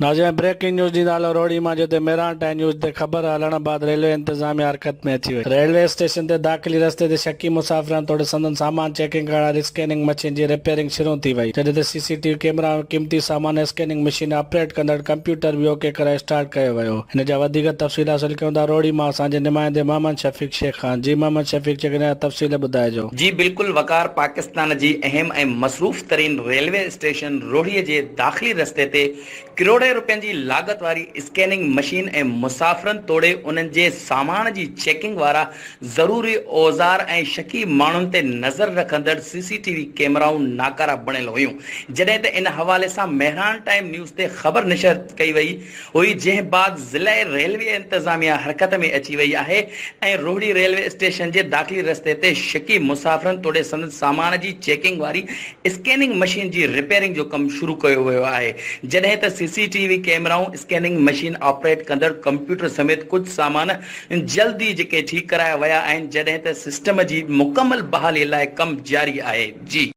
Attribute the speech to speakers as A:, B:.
A: नाज़रीन breaking news जी नालो रोड़ी मां जिते मेरान टाइम न्यूज़ ते ख़बर हलण बाद रेलवे इंतज़ामिया हरकत में अची वई। रेलवे स्टेशन ते दाख़िली रस्ते ते शकी मुसाफ़िरनि तोड़े संदन सामान चेकिंग करण वारी स्कैनिंग मशीन जी रिपेयरिंग शुरू थी वई, जॾहिं त सीसीटीवी कैमरा ऐं क़ीमती सामान स्कैनिंग मशीन ऑपरेट कंदड़ कंप्यूटर बि ओके करे स्टार्ट कयो वियो। हिन जा वधीक तफ़सील हासिल कयूं था रोड़ी मां असांजे नुमाइंदे मोहम्मद शफ़ीक शेख खान। जी मोहम्मद शफ़ीक शेख, हिन जा तफ़सील ॿुधाइजो।
B: जी बिल्कुल वकार पाकिस्तान जी अहम ऐं मसरूफ़ तरीन रेलवे स्टेशन रोहड़ीअ जे दाख़िली रस्ते ते करोड़े रुपयनि जी लागत वारी स्कैनिंग मशीन ऐं मुसाफ़िरनि तोड़े उन्हनि जे सामान जी चेकिंग वारा ज़रूरी औज़ार ऐं शकी माण्हुनि ते नज़र रखंदड़ सीसीटीवी कैमराऊं नाकारा बणियल हुयूं। जॾहिं त इन हवाले सां मेहरान टाइम न्यूज़ ते ख़बर नशर कई वई हुई, जंहिं बाद ज़िला रेलवे इंतज़ामिया हरकत में अची वई आहे ऐं रोहड़ी रेलवे स्टेशन जे दाख़िली रस्ते ते शकी मुसाफ़िरनि तोड़े संदन सामान जी चेकिंग वारी स्कैनिंग मशीन जी रिपेयरिंग जो कमु शुरू कयो वियो आहे। जॾहिं त सीसीटीवी कैमराऊं स्कैनिंग मशीन ऑपरेट कंदड़ कंप्यूटर समेत कुझु सामान जल्दी जेके ठीकु कराया विया आहिनि, जॾहिं त सिस्टम जी मुकमल बहाली लाइ कमु जारी आहे। जी।